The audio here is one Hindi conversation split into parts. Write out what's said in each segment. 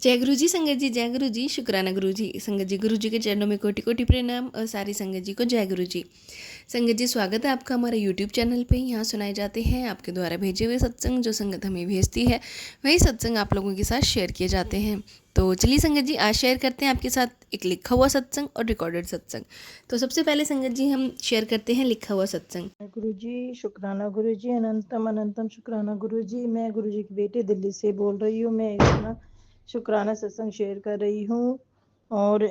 जय गुरु जी संगत जी, जय गुरु जी, शुक्राना गुरु जी। संगत जी, गुरु जी के चरणों में कोटि कोटि प्रणाम और सारी संगत जी को जय गुरु जी। संगत जी, स्वागत है आपका हमारे यूट्यूब चैनल पे। यहाँ सुनाए जाते हैं आपके द्वारा भेजे हुए सत्संग, जो संगत हमें भेजती है वही सत्संग आप लोगों के साथ शेयर किए जाते हैं। तो चलिए संगत जी, आज शेयर करते हैं आपके साथ एक लिखा हुआ सत्संग और रिकॉर्डेड सत्संग। तो सबसे पहले संगत जी हम शेयर करते हैं लिखा हुआ सत्संग। गुरु जी शुक्राना गुरु जी, अनंतम अनंतम शुक्राना गुरु जी। मैं गुरु जी की बेटी दिल्ली से बोल रही हूँ। मैं अपना शुक्राना सत्संग शेयर कर रही हूँ और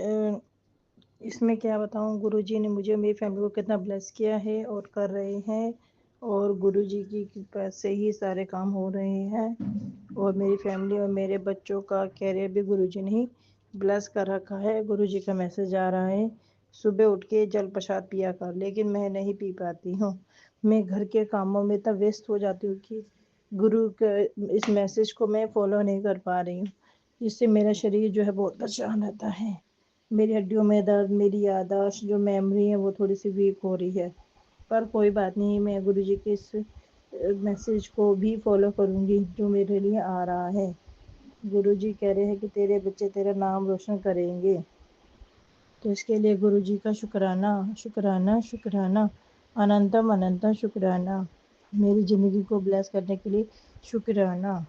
इसमें क्या बताऊँ, गुरु जी ने मुझे मेरी फैमिली को कितना ब्लेस किया है और कर रहे हैं, और गुरु जी की कृपा से ही सारे काम हो रहे हैं। और मेरी फैमिली और मेरे बच्चों का कैरियर भी गुरु जी ने ही ब्लेस कर रखा है। गुरु जी का मैसेज आ रहा है, सुबह उठ के जल प्रसाद पिया कर, लेकिन मैं नहीं पी पाती हूँ। मैं घर के कामों में इतना व्यस्त हो जाती हूँ कि गुरु के इस मैसेज को मैं फॉलो नहीं कर पा रही हूँ, जिससे मेरा शरीर जो है बहुत परेशान रहता है। मेरी हड्डियों में दर्द, मेरी याददाश्त जो मेमोरी है वो थोड़ी सी वीक हो रही है। पर कोई बात नहीं, मैं गुरु जी के इस मैसेज को भी फॉलो करूँगी जो मेरे लिए आ रहा है। गुरु जी कह रहे हैं कि तेरे बच्चे तेरा नाम रोशन करेंगे, तो इसके लिए गुरु जी का शुक्राना शुक्राना शुक्राना, अनंतम अनंतम शुक्राना। मेरी ज़िंदगी को ब्लेस करने के लिए शुक्राना।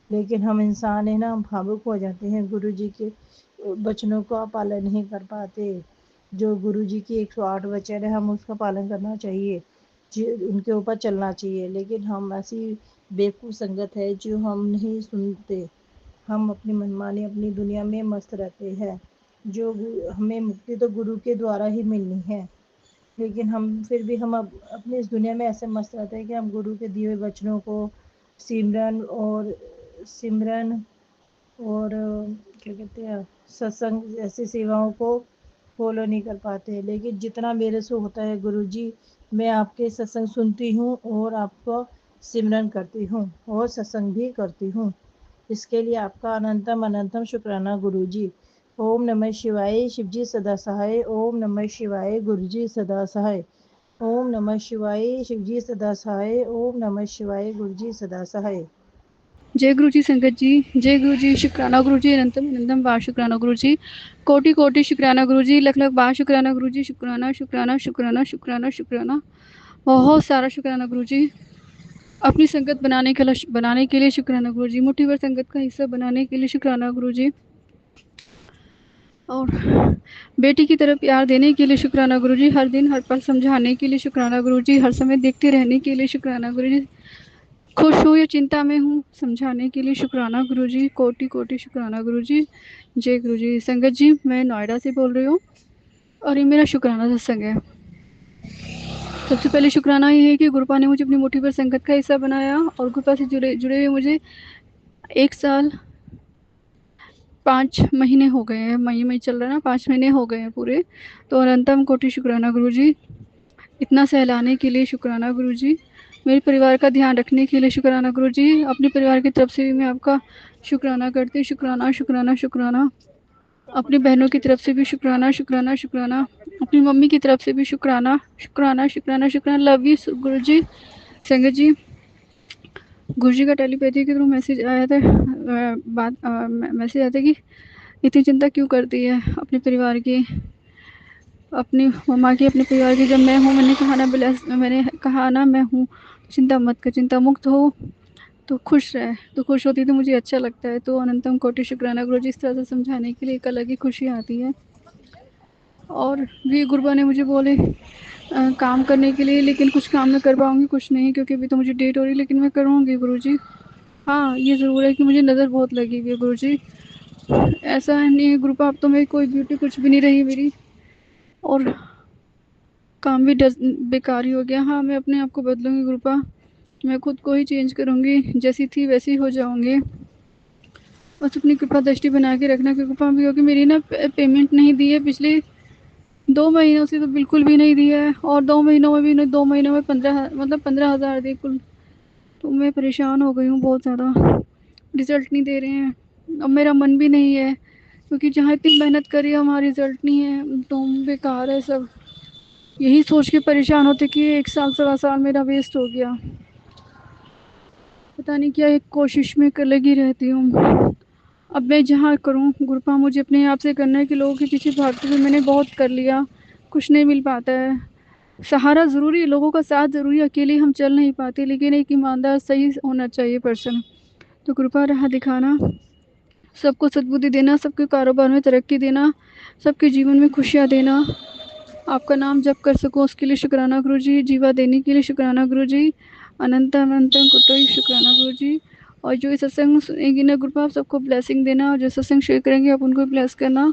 लेकिन हम इंसान है ना, भावुक हो जाते हैं, गुरु जी के वचनों का पालन नहीं कर पाते। जो गुरु जी की 108 वचन है, हम उसका पालन करना चाहिए, उनके ऊपर चलना चाहिए। लेकिन हम ऐसी बेवकूफ़ संगत है जो हम नहीं सुनते। हम अपनी मनमानी अपनी दुनिया में मस्त रहते हैं। जो हमें मुक्ति तो गुरु के द्वारा ही मिलनी है, लेकिन हम फिर भी हम अपनी इस दुनिया में ऐसे मस्त रहते हैं कि हम गुरु के दिए हुए वचनों को सिमरन और क्या कहते हैं, सत्संग ऐसी सेवाओं को फॉलो नहीं कर पाते। लेकिन जितना मेरे से होता है गुरु जी, मैं आपके सत्संग सुनती हूँ और आपको सिमरन करती हूँ और सत्संग भी करती हूँ। इसके लिए आपका अनंतम अनंतम शुक्राना गुरु जी। ओम नमः शिवाय, शिव जी सदा सहाय। ओम नमः शिवाय, गुरु जी सदा सहाय। ओम नमः शिवाय, शिव जी सदा सहाय। ओम नमः शिवाय, गुरु जी सदा सहाय। जय गुरु जी संगत जी, जय गुरु जी, शुक्राना गुरु जी, अनंतम अनंतम बार शुक्राना गुरु जी, कोटि कोटि शुक्राना गुरु जी, लख लख बार शुक्राना गुरु जी, शुक्राना शुक्राना शुक्राना शुक्राना शुक्राना, बहुत सारा शुक्राना गुरु जी। अपनी संगत बनाने के लिए शुक्राना गुरु जी, मुट्ठी भर संगत का हिस्सा बनाने के लिए शुक्राना गुरु जी, और बेटी की तरफ प्यार देने के लिए शुक्राना गुरु जी, हर दिन हर पल समझाने के लिए शुक्राना गुरु जी, हर समय देखते रहने के लिए शुक्राना गुरु जी, खुश हूँ या चिंता में हूँ समझाने के लिए शुक्राना गुरु जी, कोटि कोटि शुक्राना गुरु जी। जय गुरु जी संगत जी, मैं नोएडा से बोल रही हूँ और ये मेरा शुक्राना सत्संग है। सबसे पहले शुक्राना ये है कि गुरुपा ने मुझे अपनी मुट्ठी भर संगत का हिस्सा बनाया और गुरुपा से जुड़े हुए मुझे 1 साल 5 महीने हो गए हैं। मई चल रहा है ना, 5 महीने हो गए हैं पूरे। तो अनंतम कोटि शुक्राना गुरु जी, इतना सहलाने के लिए शुक्राना गुरु जी, मेरे परिवार का ध्यान रखने के लिए शुक्राना गुरु जी, अपने परिवार की तरफ से भी मैं आपका शुक्राना करती हूँ। शुक्राना शुक्राना शुक्राना, अपनी बहनों की तरफ से भी शुक्राना शुक्राना शुक्राना, अपनी मम्मी की तरफ से भी शुक्राना शुक्राना शुक्राना शुक्राना। लव यू गुरु जी। संगत जी, गुरु जी का टेलीपैथी के थ्रू मैसेज आया था, मैसेज आया था कि इतनी चिंता क्यों करती है अपने परिवार की, अपनी मम्मा की, अपने परिवार की। जब मैं हूँ, मैंने कहा ना मैं हूँ, चिंता मत कर, चिंता मुक्त हो तो खुश रहे। तो खुश होती तो मुझे अच्छा लगता है। तो अनंतम कोटि शुक्राना गुरु जी, इस तरह से समझाने के लिए एक अलग ही खुशी आती है। और भी गुरुबा ने मुझे बोले काम करने के लिए, लेकिन कुछ काम मैं कर पाऊँगी, कुछ नहीं, क्योंकि अभी तो मुझे डेट हो रही है, लेकिन मैं करूँगी गुरु जी। हाँ, ये ज़रूर है कि मुझे नज़र बहुत लगी हुई है गुरु जी। ऐसा नहीं है गुरुपा, अब तो मेरी कोई ब्यूटी कुछ भी नहीं रही मेरी, और काम भी बेकार ही हो गया। हाँ, मैं अपने आप को बदलूँगी गुरुपा, मैं खुद को ही चेंज करूँगी, जैसी थी वैसी हो जाऊँगी। बस अपनी कृपा दृष्टि बना के रखना कृपा, क्योंकि मेरी ना पेमेंट नहीं दी है पिछले 2 महीनों से, तो बिल्कुल भी नहीं दी है। और 2 महीनों में भी नहीं, 2 महीनों में 15,000 दी कुल। तो मैं परेशान हो गई हूँ बहुत ज़्यादा, रिज़ल्ट नहीं दे रहे हैं। अब मेरा मन भी नहीं है, क्योंकि जहाँ इतनी मेहनत करी है वहाँ रिज़ल्ट नहीं है, तो बेकार है सब। यही सोच के परेशान होते कि 1 साल सवा साल मेरा वेस्ट हो गया। पता नहीं क्या, एक कोशिश में लगी रहती हूँ। अब मैं जहाँ करूँ गुरुपा मुझे अपने आप से करना है कि लोगों के पीछे भागते हुए मैंने बहुत कर लिया, कुछ नहीं मिल पाता है। सहारा ज़रूरी है, लोगों का साथ ज़रूरी है, अकेले हम चल नहीं पाते, लेकिन एक ईमानदार सही होना चाहिए पर्सन। तो कृपा राह दिखाना, सबको सद्बुद्धि देना, सबके कारोबार में तरक्की देना, सबके जीवन में खुशियाँ देना, आपका नाम जप कर सकूँ उसके लिए शुक्राना गुरु जी, जीवा देने के लिए शुक्राना गुरु जी, अनंत अनंत कोटि शुक्राना गुरु जी। और जो इस सत्संग सुनेंगी ना गुरुपा, आप सबको ब्लेसिंग देना, और जो सत्संग शेयर करेंगे आप उनको ब्लेस करना।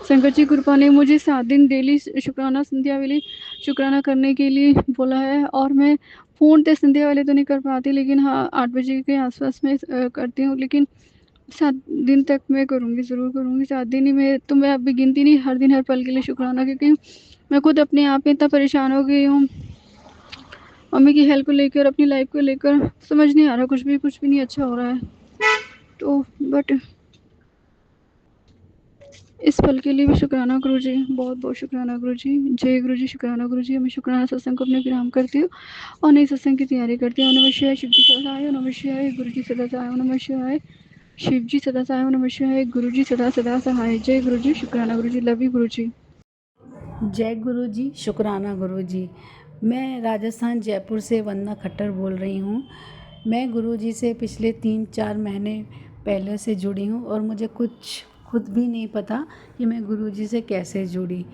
संगत जी कृपा ने मुझे 7 दिन डेली शुक्राना संध्या वाली शुक्राना करने के लिए बोला है, और मैं पूर्णतः संध्या वाले तो नहीं कर पाती, लेकिन हाँ 8 बजे के आसपास मैं करती हूँ, लेकिन 7 दिन तक मैं करूँगी, ज़रूर करूँगी। 7 दिन ही मैं अभी गिनती नहीं, हर दिन हर पल के लिए शुक्राना, क्योंकि मैं खुद अपने आप में इतना परेशान हो गई हूँ, मम्मी की हेल्थ को लेकर, अपनी लाइफ को लेकर समझ नहीं आ रहा, कुछ भी नहीं अच्छा हो रहा है। तो बट इस पल के लिए भी शुक्राना गुरु जी, बहुत बहुत शुक्राना गुरु जी। जय गुरु जी, शुक्राना गुरु जी। मैं शुक्राना सत्संग को अपने विराम करती हूँ और नई सत्संग की तैयारी करती हूँ। नमः शिवाय, शिव जी सदा आए, नमः शिवाय, गुरु जी सदा सहाय, नमः शिवाय, शिव जी सदा सहाय, नमः शिवाय, गुरु जी सदा सदा सहाय। जय गुरु जी, शुक्राना गुरु जी, लव यू गुरु जी। जय गुरु जी, शुक्राना गुरु जी। मैं राजस्थान जयपुर से वंदना खट्टर बोल रही हूँ। मैं गुरु जी से पिछले 3-4 महीने पहले से जुड़ी हूँ और मुझे कुछ खुद भी नहीं पता कि मैं गुरु जी से कैसे जुड़ी।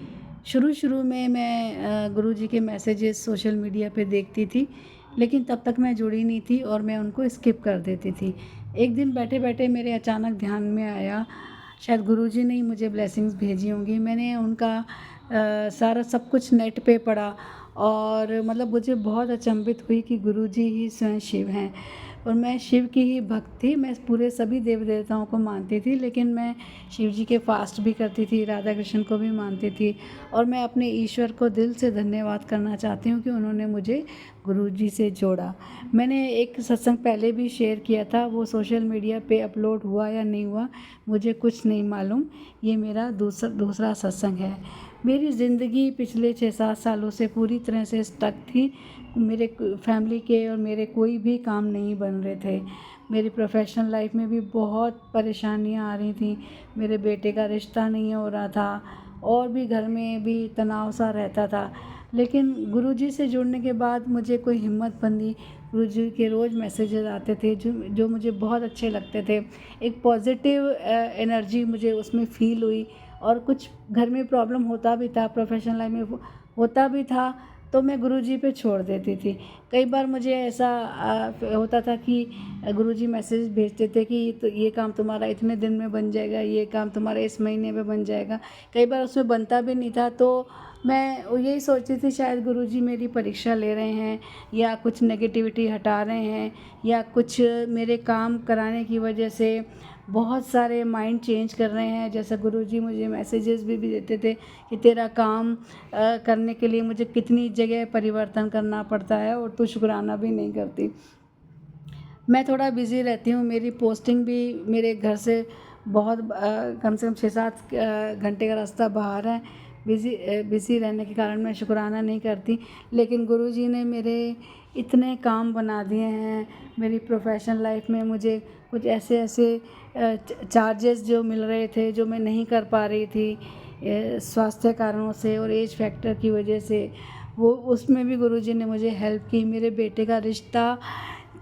शुरू में मैं गुरु जी के मैसेजेस सोशल मीडिया पे देखती थी, लेकिन तब तक मैं जुड़ी नहीं थी और मैं उनको स्किप कर देती थी। एक दिन बैठे बैठे मेरे अचानक ध्यान में आया, शायद गुरु जी ने ही मुझे ब्लेसिंग्स भेजी होंगी। मैंने उनका सारा सब कुछ नेट पे पढ़ा और मतलब मुझे बहुत अचंभित हुई कि गुरु जी ही स्वयं शिव हैं और मैं शिव की ही भक्त थी। मैं पूरे सभी देव देवताओं को मानती थी, लेकिन मैं शिव जी के फास्ट भी करती थी, राधा कृष्ण को भी मानती थी और मैं अपने ईश्वर को दिल से धन्यवाद करना चाहती हूँ कि उन्होंने मुझे गुरु जी से जोड़ा। मैंने एक सत्संग पहले भी शेयर किया था, वो सोशल मीडिया पे अपलोड हुआ या नहीं हुआ मुझे कुछ नहीं मालूम। ये मेरा दूसरा सत्संग है। मेरी ज़िंदगी पिछले 6-7 सालों से पूरी तरह से स्टक थी। मेरे फैमिली के और मेरे कोई भी काम नहीं बन रहे थे। मेरी प्रोफेशनल लाइफ में भी बहुत परेशानियां आ रही थी। मेरे बेटे का रिश्ता नहीं हो रहा था और भी घर में भी तनाव सा रहता था। लेकिन गुरुजी से जुड़ने के बाद मुझे कोई हिम्मत बंदी। गुरुजी के रोज़ मैसेजेस आते थे जो मुझे बहुत अच्छे लगते थे। एक पॉजिटिव एनर्जी मुझे उसमें फ़ील हुई और कुछ घर में प्रॉब्लम होता भी था, प्रोफेशनल लाइफ में होता भी था, तो मैं गुरुजी पे छोड़ देती थी। कई बार मुझे ऐसा होता था कि गुरुजी मैसेज भेजते थे कि तो ये काम तुम्हारा इतने दिन में बन जाएगा, ये काम तुम्हारा इस महीने में बन जाएगा। कई बार उसमें बनता भी नहीं था, तो मैं यही सोचती थी शायद गुरुजी मेरी परीक्षा ले रहे हैं या कुछ नेगेटिविटी हटा रहे हैं या कुछ मेरे काम कराने की वजह से बहुत सारे माइंड चेंज कर रहे हैं। जैसा गुरुजी मुझे मैसेजेस भी देते थे कि तेरा काम करने के लिए मुझे कितनी जगह परिवर्तन करना पड़ता है और तू शुक्राना भी नहीं करती। मैं थोड़ा बिज़ी रहती हूँ, मेरी पोस्टिंग भी मेरे घर से बहुत कम से कम 6-7 घंटे का रास्ता बाहर है। बिज़ी रहने के कारण मैं शुक्राना नहीं करती, लेकिन गुरुजी ने मेरे इतने काम बना दिए हैं। मेरी प्रोफेशनल लाइफ में मुझे कुछ ऐसे चार्जेस जो मिल रहे थे जो मैं नहीं कर पा रही थी स्वास्थ्य कारणों से और एज फैक्टर की वजह से, वो उसमें भी गुरुजी ने मुझे हेल्प की। मेरे बेटे का रिश्ता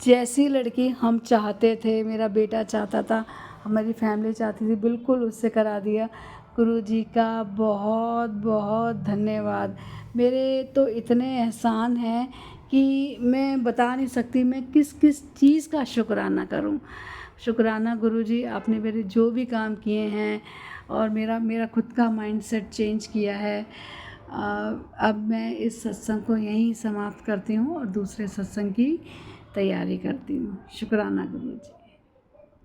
जैसी लड़की हम चाहते थे, मेरा बेटा चाहता था, हमारी फैमिली चाहती थी, बिल्कुल उससे करा दिया। गुरुजी का बहुत बहुत धन्यवाद। मेरे तो इतने एहसान हैं कि मैं बता नहीं सकती मैं किस किस चीज़ का शुक्राना करूं। शुक्राना गुरुजी, आपने मेरे जो भी काम किए हैं और मेरा खुद का माइंडसेट चेंज किया है। अब मैं इस सत्संग को यहीं समाप्त करती हूँ और दूसरे सत्संग की तैयारी करती हूँ। शुक्राना गुरुजी।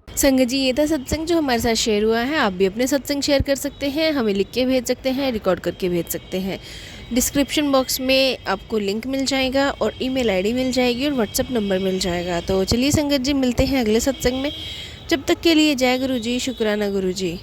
संगत जी, ये था सत्संग जो हमारे साथ शेयर हुआ है। आप भी अपने सत्संग शेयर कर सकते हैं, हमें लिख के भेज सकते हैं, रिकॉर्ड करके भेज सकते हैं। डिस्क्रिप्शन बॉक्स में आपको लिंक मिल जाएगा और ईमेल आईडी मिल जाएगी और व्हाट्सएप नंबर मिल जाएगा। तो चलिए संगत जी, मिलते हैं अगले सत्संग में। जब तक के लिए जय गुरु जी, शुक्राना गुरु जी।